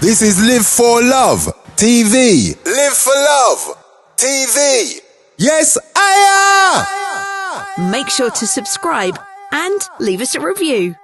This is Live for Love TV. Live for Love TV. Yes, I am! Make sure to subscribe and leave us a review.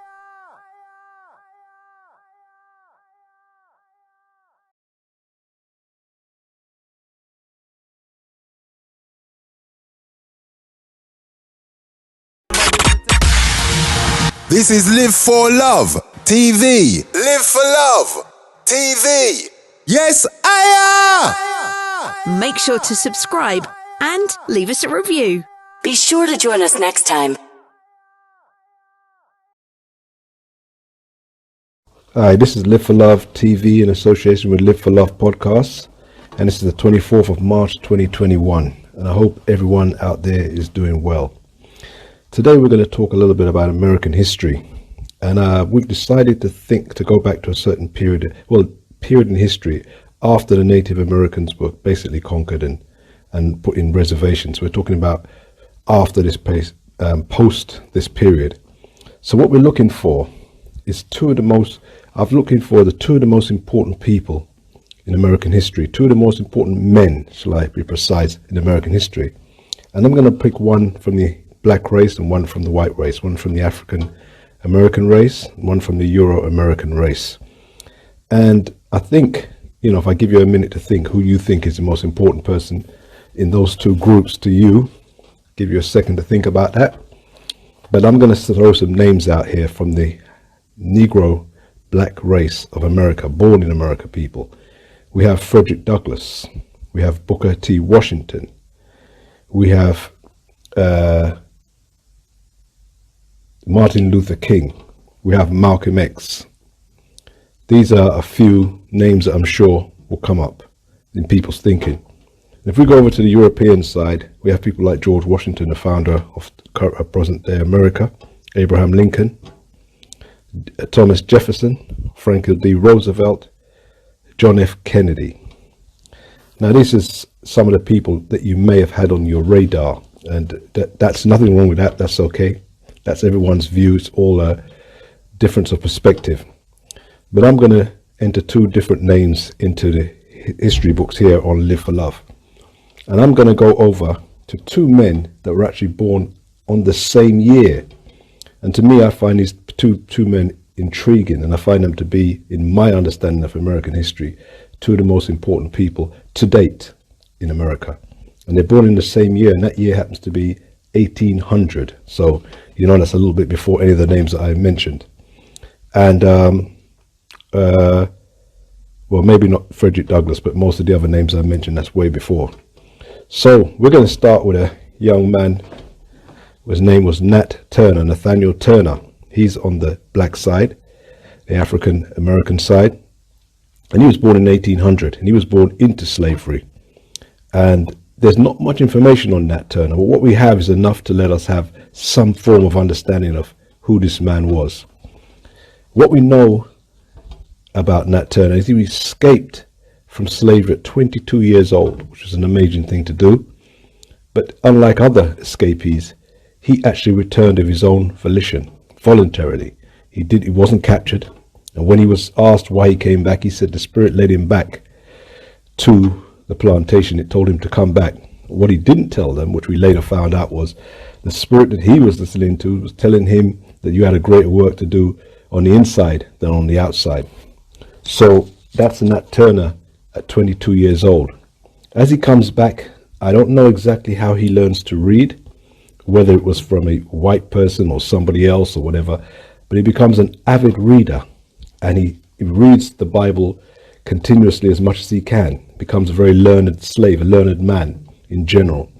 This is Live for Love TV. Live for Love TV. Yes, I am! Make sure to subscribe and leave us a review. Be sure to join us next time. Hi, this is Live for Love TV in association with Live for Love Podcasts, and this is the 24th of March 2021, and I hope everyone out there is doing well. Today we're going to talk a little bit about American history, and we've decided to go back to a certain period in history after the Native Americans were basically conquered and put in reservations. We're talking about after this post this period. So what we're looking for is two of the most important people in American history, two of the most important men, shall I be precise, in American history. And I'm going to pick one from the black race and one from the white race, one from the African American race, one from the Euro-American race. And I think, if I give you a minute to think who you think is the most important person in those two groups to you, give you a second to think about that. But I'm going to throw some names out here from the Negro black race of America, born in America people. We have Frederick Douglass, we have Booker T. Washington, we have Martin Luther King, we have Malcolm X. These are a few names that I'm sure will come up in people's thinking. And if we go over to the European side, we have people like George Washington, the founder of present-day America, Abraham Lincoln, Thomas Jefferson, Franklin D. Roosevelt, John F. Kennedy. Now, this is some of the people that you may have had on your radar, and that's nothing wrong with that. That's okay. That's everyone's view. It's all a difference of perspective. But I'm going to enter two different names into the history books here on Live for Love. And I'm going to go over to two men that were actually born on the same year. And to me, I find these two men intriguing, and I find them to be, in my understanding of American history, two of the most important people to date in America. And they're born in the same year, and that year happens to be 1800. So, that's a little bit before any of the names that I mentioned. And, well, maybe not Frederick Douglass, but most of the other names I mentioned, that's way before. So we're going to start with a young man. His name was Nat Turner, Nathaniel Turner. He's on the black side, the African American side. And he was born in 1800, and he was born into slavery. And there's not much information on Nat Turner, but what we have is enough to let us have some form of understanding of who this man was. What we know about Nat Turner is he escaped from slavery at 22 years old, which was an amazing thing to do. But unlike other escapees, he actually returned of his own volition, voluntarily. He wasn't captured. And when he was asked why he came back, he said the spirit led him back to the plantation. It told him to come back. What he didn't tell them, which we later found out, was the spirit that he was listening to was telling him that you had a greater work to do on the inside than on the outside. So that's Nat Turner at 22 years old. As he comes back, I don't know exactly how he learns to read, whether it was from a white person or somebody else or whatever, but he becomes an avid reader, and he reads the Bible continuously as much as he can, becomes a very learned slave, a learned man in general.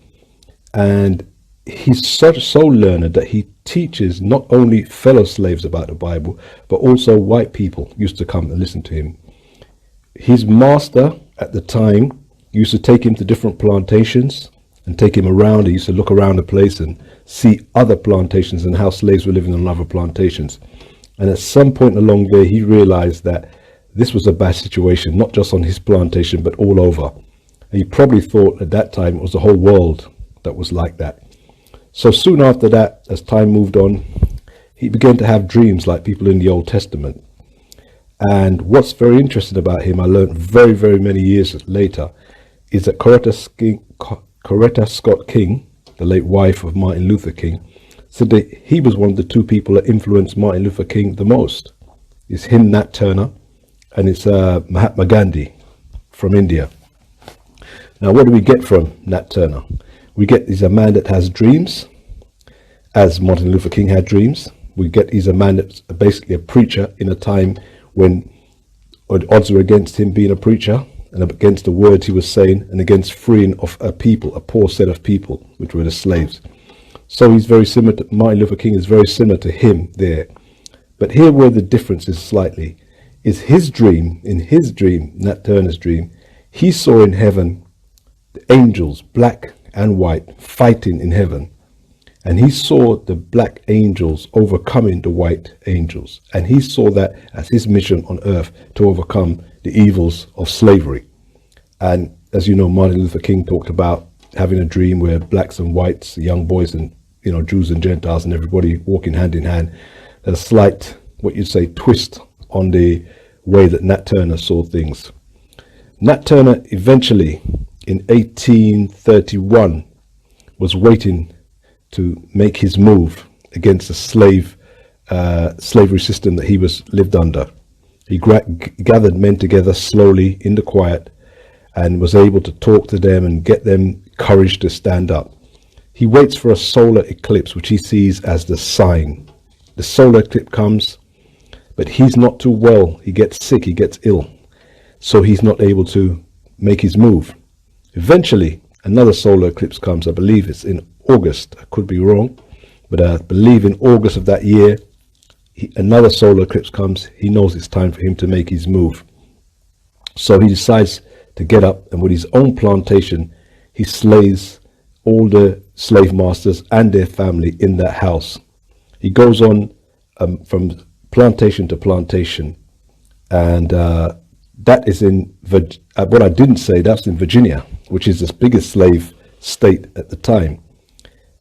And he's so learned that he teaches not only fellow slaves about the Bible, but also white people used to come and listen to him. His master at the time used to take him to different plantations and take him around. He used to look around the place and see other plantations and how slaves were living on other plantations. And at some point along there, he realized that this was a bad situation, not just on his plantation, but all over. And he probably thought at that time it was the whole world that was like that. So soon after that, as time moved on, he began to have dreams like people in the Old Testament. And what's very interesting about him, I learned very, very many years later, is that Coretta Scott King, the late wife of Martin Luther King, said that he was one of the two people that influenced Martin Luther King the most. It's him, Nat Turner, and it's Mahatma Gandhi from India. Now, what do we get from Nat Turner? We get he's a man that has dreams, as Martin Luther King had dreams. We get he's a man that's basically a preacher in a time when odds were against him being a preacher, and against the words he was saying, and against freeing of a people, a poor set of people, which were the slaves. So he's very similar to Martin Luther King, is very similar to him there. But here where the difference is slightly, is his dream, in his dream, Nat Turner's dream, he saw in heaven the angels, black and white, fighting in heaven. And he saw the black angels overcoming the white angels. And he saw that as his mission on earth to overcome the evils of slavery. And as you know, Martin Luther King talked about having a dream where blacks and whites, young boys and, you know, Jews and Gentiles and everybody walking hand in hand. A slight, what you'd say, twist on the way that Nat Turner saw things. Nat Turner eventually, in 1831, was waiting to make his move against the slavery system that he was lived under. He gathered men together slowly in the quiet and was able to talk to them and get them courage to stand up. He waits for a solar eclipse, which he sees as the sign. The solar eclipse comes, but he's not too well. He gets sick, he gets ill, so he's not able to make his move. Eventually, another solar eclipse comes. I believe it's in August. I could be wrong, but I believe in August of that year, another solar eclipse comes. He knows it's time for him to make his move. So he decides to get up, and with his own plantation, he slays all the slave masters and their family in that house. He goes on from plantation to plantation, and that is in, what I didn't say, that's in Virginia, which is the biggest slave state at the time.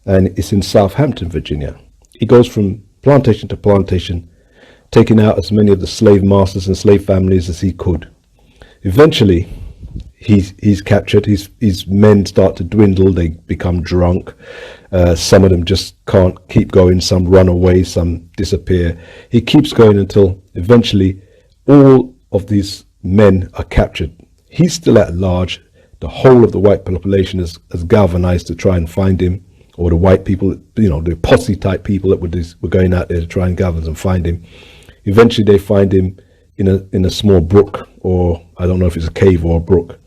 And it's in Southampton, Virginia. He goes from plantation to plantation, taking out as many of the slave masters and slave families as he could. Eventually, he's captured. His men start to dwindle. They become drunk. Some of them just can't keep going. Some run away. Some disappear. He keeps going until eventually all of these men are captured. He's still at large. The whole of the white population is galvanized to try and find him, or the white people, you know, the posse type people that were going out there to try and gather and find him. Eventually they find him in a small brook, or I don't know if it's a cave or a brook.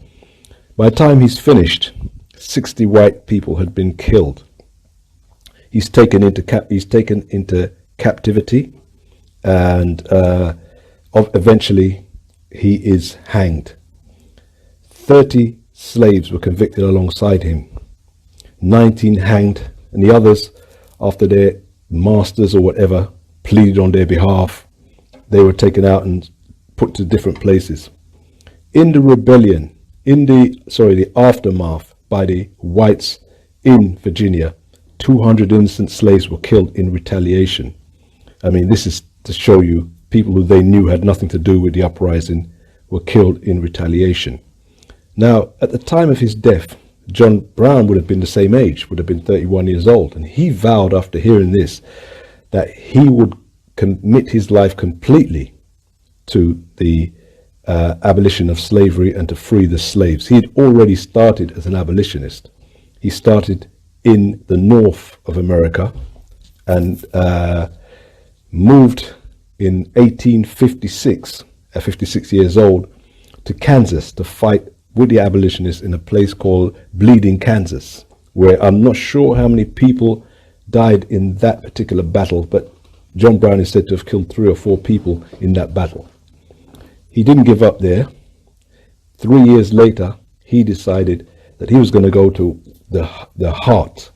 By the time he's finished, 60 white people had been killed. He's taken into captivity, and eventually he is hanged. 30 slaves were convicted alongside him. 19 hanged, and the others, after their masters or whatever pleaded on their behalf, they were taken out and put to different places. In the rebellion, the aftermath by the whites in Virginia, 200 innocent slaves were killed in retaliation. I mean, this is to show you people who they knew had nothing to do with the uprising were killed in retaliation. Now, at the time of his death, John Brown would have been the same age, would have been 31 years old, and he vowed after hearing this that he would commit his life completely to the abolition of slavery and to free the slaves. He had already started as an abolitionist. He started in the north of America and moved in 1856, at 56 years old, to Kansas to fight with the abolitionists in a place called Bleeding, Kansas, where I'm not sure how many people died in that particular battle, but John Brown is said to have killed 3 or 4 people in that battle. He didn't give up there. 3 years later, he decided that he was going to go to the heart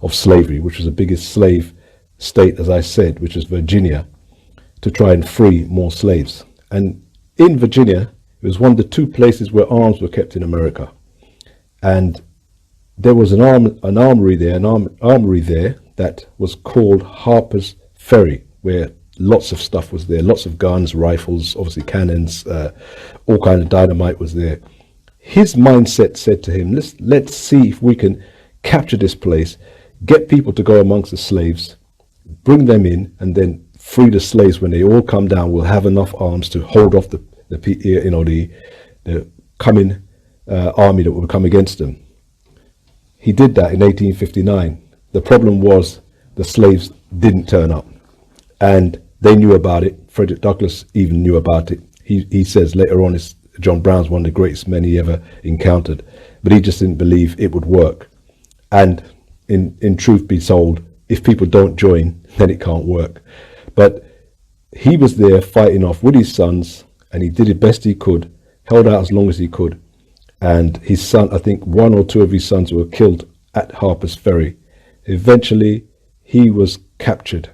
of slavery, which was the biggest slave state, as I said, which is Virginia, to try and free more slaves. And in Virginia, it was one of the 2 places where arms were kept in America. And there was an armory there that was called Harper's Ferry, where lots of stuff was there, lots of guns, rifles, obviously cannons, all kind of dynamite was there. His mindset said to him, let's see if we can capture this place, get people to go amongst the slaves, bring them in, and then free the slaves. When they all come down, we'll have enough arms to hold off the coming army that will come against them. He did that in 1859. The problem was the slaves didn't turn up, and they knew about it. Frederick Douglass even knew about it. He says later on, John Brown's one of the greatest men he ever encountered, but he just didn't believe it would work. And in truth be told, if people don't join, then it can't work. But he was there fighting off with his sons, and he did the best he could, held out as long as he could. And his son, I think one or two of his sons were killed at Harper's Ferry. Eventually, he was captured.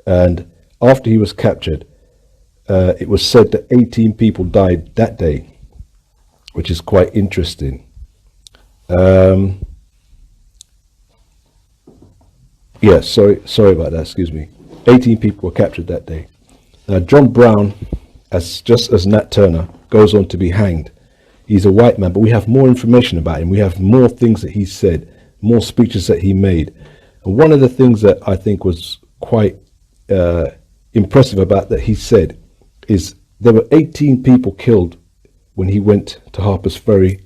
And after he was captured, it was said that 18 people died that day, which is quite interesting. Sorry about that, excuse me. 18 people were captured that day. Now, John Brown, just as Nat Turner, goes on to be hanged. He's a white man, but we have more information about him. We have more things that he said, more speeches that he made. And one of the things that I think was quite impressive about that he said is there were 18 people killed when he went to Harper's Ferry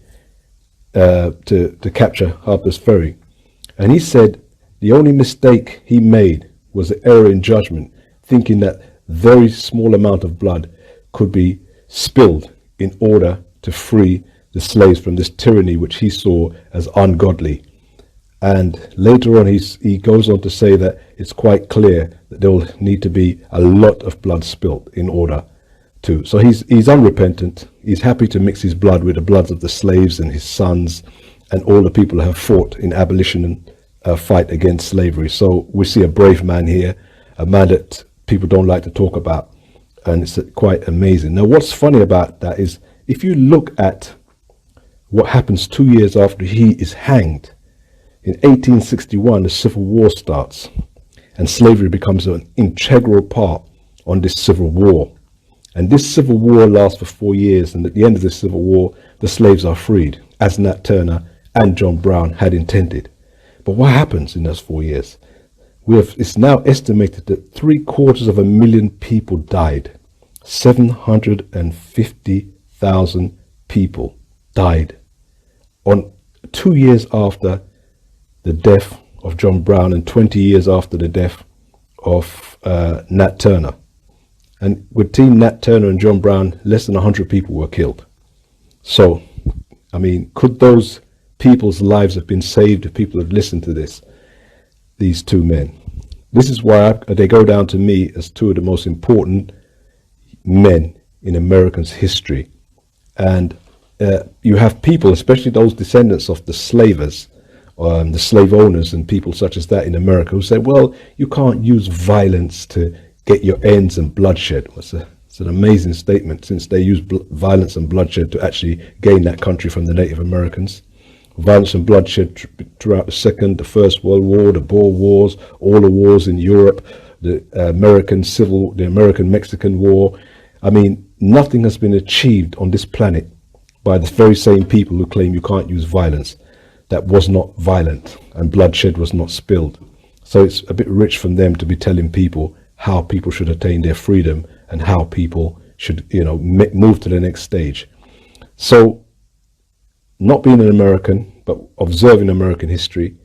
to capture Harper's Ferry. And he said the only mistake he made was an error in judgment, thinking that very small amount of blood could be spilled in order to free the slaves from this tyranny which he saw as ungodly. And later on he goes on to say that it's quite clear that there will need to be a lot of blood spilt in order to. So he's unrepentant. He's happy to mix his blood with the bloods of the slaves and his sons and all the people who have fought in abolition and fight against slavery. So we see a brave man here, a man that people don't like to talk about, and it's quite amazing. Now, what's funny about that is if you look at what happens 2 years after he is hanged, in 1861, the Civil War starts, and slavery becomes an integral part on this Civil War. And this Civil War lasts for 4 years, and at the end of the Civil War, the slaves are freed, as Nat Turner and John Brown had intended. But what happens in those 4 years? It's now estimated that 750,000 people died. 750,000 people died on 2 years after the death of John Brown and 20 years after the death of Nat Turner. And with Team Nat Turner and John Brown, less than 100 people were killed. So, I mean, could those people's lives have been saved if people had listened to these two men? This is why they go down to me as two of the most important men in Americans' history. And you have people, especially those descendants of the slavers, the slave owners and people such as that in America, who say, well, you can't use violence to get your ends and bloodshed. It's an amazing statement, since they use violence and bloodshed to actually gain that country from the Native Americans. Violence and bloodshed throughout the Second, the First World War, the Boer Wars, all the wars in Europe, the American-Mexican War. I mean, nothing has been achieved on this planet by the very same people who claim you can't use violence that was not violent and bloodshed was not spilled. So it's a bit rich from them to be telling people how people should attain their freedom and how people should, move to the next stage. So, not being an American, but observing American history,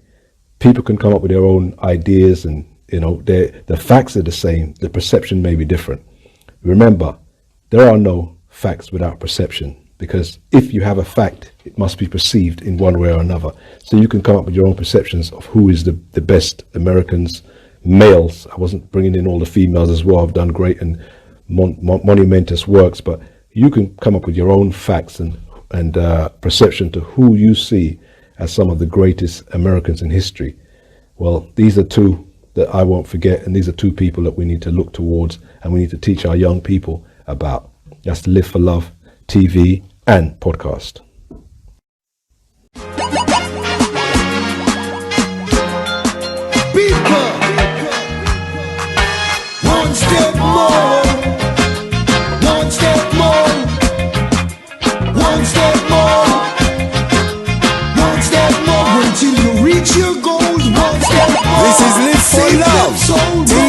people can come up with their own ideas, and the facts are the same. The perception may be different. Remember, there are no facts without perception, because if you have a fact, it must be perceived in one way or another. So you can come up with your own perceptions of who is the best Americans, males. I wasn't bringing in all the females as well. I've done great and monumentous works, but you can come up with your own facts and perception to who you see as some of the greatest Americans in history. Well, these are two that I won't forget, and these are two people that we need to look towards and we need to teach our young people about. That's Live for Love TV and podcast. One step more. One step more. One step more. One step more until you reach your goals. One step more. This is Live for Save Love them souls.